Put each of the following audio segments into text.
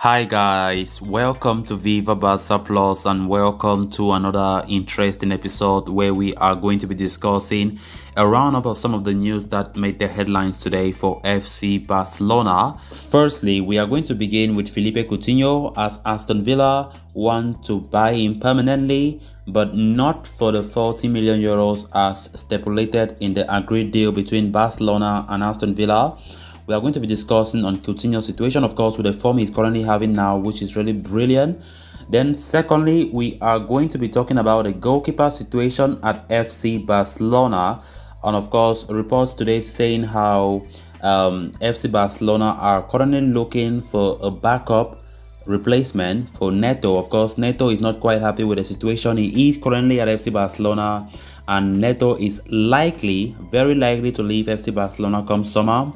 Hi guys, welcome to Viva Barca Plus and welcome to another interesting episode where we are going to be discussing a roundup of some of the news that made the headlines today for FC Barcelona. Firstly, we are going to begin with Philippe Coutinho as Aston Villa want to buy him permanently, but not for the 40 million euros as stipulated in the agreed deal between Barcelona and Aston Villa. We are going to be discussing on Coutinho's situation, of course, with the form he's currently having now, which is really brilliant. Then secondly, we are going to be talking about the goalkeeper situation at FC Barcelona. And of course, reports today saying how FC Barcelona are currently looking for a backup replacement for Neto. Of course, Neto is not quite happy with the situation. He is currently at FC Barcelona, and Neto is likely, very likely to leave FC Barcelona come summer,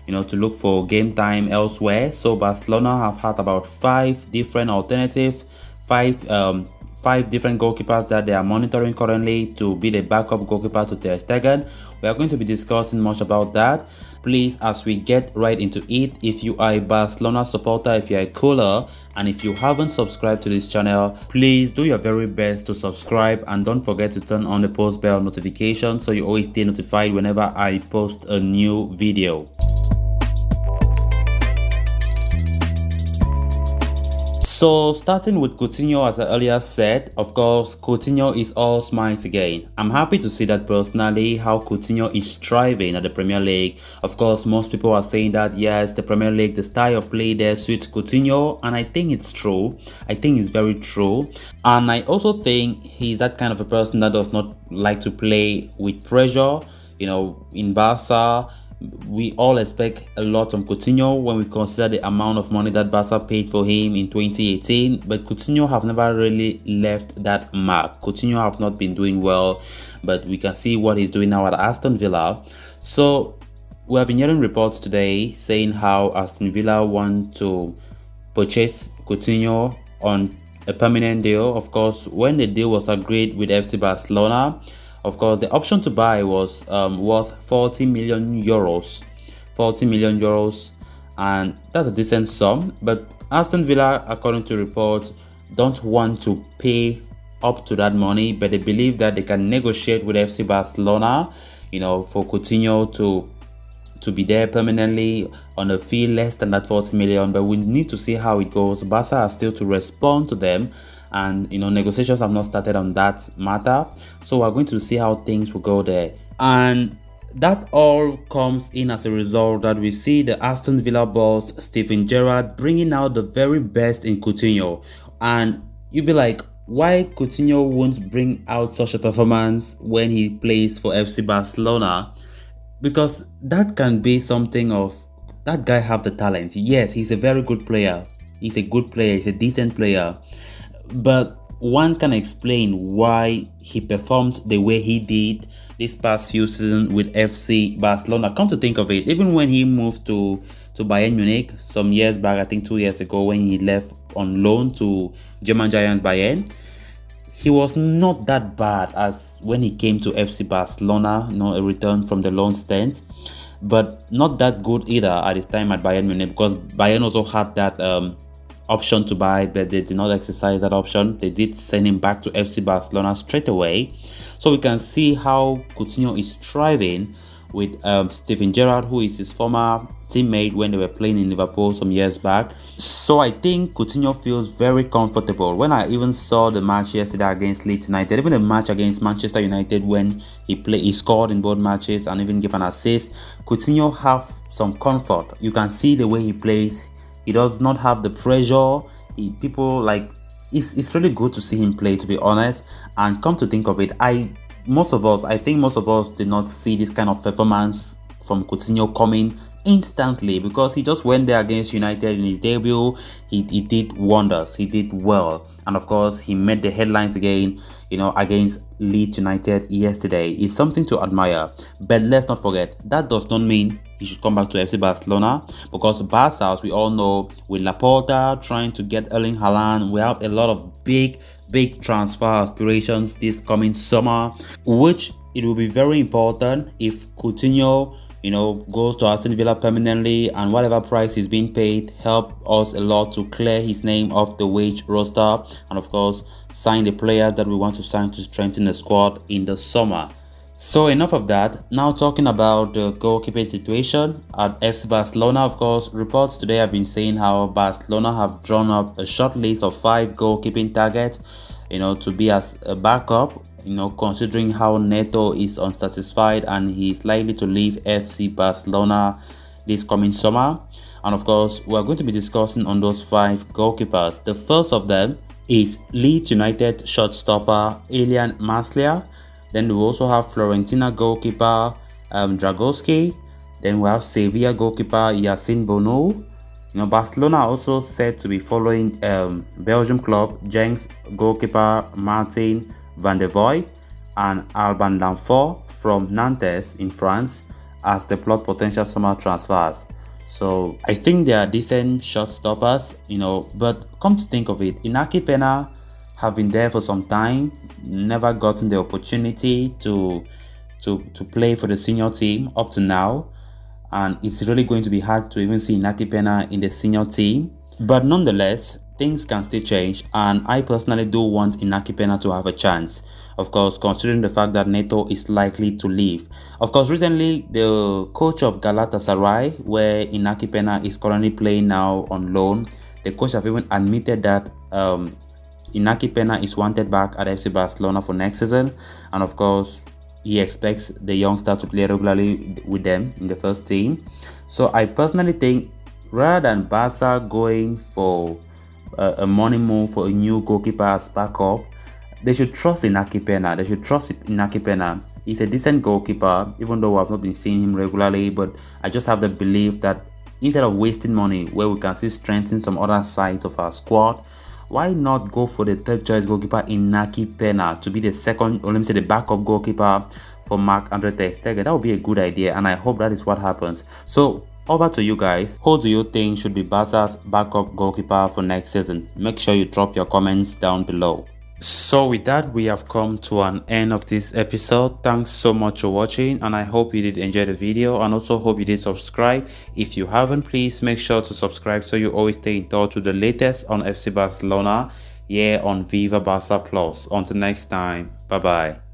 to look for game time elsewhere. So Barcelona have had about five different alternatives, five different goalkeepers that they are monitoring currently to be the backup goalkeeper to Ter Stegen. We are going to be discussing much about that. Please, as we get right into it, if you are a Barcelona supporter, if you are a cooler, and if you haven't subscribed to this channel, please do your very best to subscribe and don't forget to turn on the post bell notification so you always stay notified whenever I post a new video. So starting with Coutinho, as I earlier said, of course, Coutinho is all smiles again. I'm happy to see that personally, how Coutinho is thriving at the Premier League. Of course, most people are saying that, yes, the Premier League, the style of play there suits Coutinho, and I think it's true. I think it's very true. And I also think he's that kind of a person that does not like to play with pressure. In Barca, we all expect a lot from Coutinho when we consider the amount of money that Barca paid for him in 2018, but Coutinho have never really left that mark. Coutinho have not been doing well, but we can see what he's doing now at Aston Villa. So we have been hearing reports today saying how Aston Villa want to purchase Coutinho on a permanent deal. Of course, when the deal was agreed with FC Barcelona, of course, the option to buy was worth 40 million euros. 40 million euros, and that's a decent sum. But Aston Villa, according to reports, don't want to pay up to that money, but they believe that they can negotiate with FC Barcelona, for Coutinho to be there permanently on a fee less than that 40 million. But we need to see how it goes. Barca are still to respond to them, and negotiations have not started on that matter, so we're going to see how things will go there. And that all comes in as a result that we see the Aston Villa boss Steven Gerrard bringing out the very best in Coutinho. And you'll be like, why Coutinho won't bring out such a performance when he plays for FC Barcelona? Because that can be something of, that guy have the talent. Yes, he's a very good player. He's a good player. He's a decent player. But one can explain why he performed the way he did this past few seasons with FC Barcelona. Come to think of it, even when he moved to Bayern Munich some years back, I think 2 years ago, when he left on loan to German giants Bayern, he was not that bad as when he came to FC Barcelona, a return from the loan stint, but not that good either at his time at Bayern Munich, because Bayern also had that option to buy, but they did not exercise that option. They did send him back to FC Barcelona straight away. So we can see how Coutinho is thriving with Steven Gerrard, who is his former teammate when they were playing in Liverpool some years back. So I think Coutinho feels very comfortable. When I even saw the match yesterday against Leeds United, even the match against Manchester United, when he scored in both matches and even gave an assist, Coutinho have some comfort. You can see the way he plays. He does not have the pressure. It's really good to see him play, to be honest. And come to think of it, I think most of us did not see this kind of performance from Coutinho coming instantly, because he just went there against United in his debut. He did wonders. He did well, and of course he made the headlines again, against Leeds United yesterday. It's something to admire. But let's not forget, that does not mean he should come back to FC Barcelona, because Barca, as we all know, with Laporta trying to get Erling Haaland, we have a lot of big transfer aspirations this coming summer, which it will be very important if Coutinho goes to Aston Villa permanently, and whatever price is being paid help us a lot to clear his name off the wage roster, and of course sign the players that we want to sign to strengthen the squad in the summer. So enough of that. Now talking about the goalkeeping situation at FC Barcelona. Of course, reports today have been saying how Barcelona have drawn up a short list of 5 goalkeeping targets, to be as a backup, considering how Neto is unsatisfied and he is likely to leave FC Barcelona this coming summer. And of course, we are going to be discussing on those 5 goalkeepers. The first of them is Leeds United shortstopper Ilian Maslia. Then we also have Florentina goalkeeper Dragowski. Then we have Sevilla goalkeeper Yacine Bono. Barcelona also said to be following Belgium club Genk goalkeeper Martin van der Voy and Alban Lanfort from Nantes in France as the plot potential summer transfers. So I think they are decent shot stoppers, but come to think of it, Inaki Pena have been there for some time, never gotten the opportunity to play for the senior team up to now, and it's really going to be hard to even see Inaki Pena in the senior team. But nonetheless, things can still change, and I personally do want Inaki Pena to have a chance, of course, considering the fact that Neto is likely to leave. Of course, recently the coach of Galatasaray, where Inaki Pena is currently playing now on loan, the coach have even admitted that Inaki Pena is wanted back at FC Barcelona for next season, and of course he expects the youngster to play regularly with them in the first team. So I personally think rather than Barca going for a money move for a new goalkeeper as backup, they should trust Inaki Pena. He's a decent goalkeeper, even though I've not been seeing him regularly, but I just have the belief that instead of wasting money where we can still strengthen some other sides of our squad, why not go for the third choice goalkeeper Inaki Pena to be the second, or let me say the backup goalkeeper for Marc-Andre ter Stegen? That would be a good idea, and I hope that is what happens. So over to you guys. Who do you think should be Barca's backup goalkeeper for next season? Make sure you drop your comments down below. So with that, we have come to an end of this episode. Thanks so much for watching, and I hope you did enjoy the video, and also hope you did subscribe. If you haven't, please make sure to subscribe so you always stay in touch with the latest on FC Barcelona here on Viva Barca Plus. Until next time, bye bye.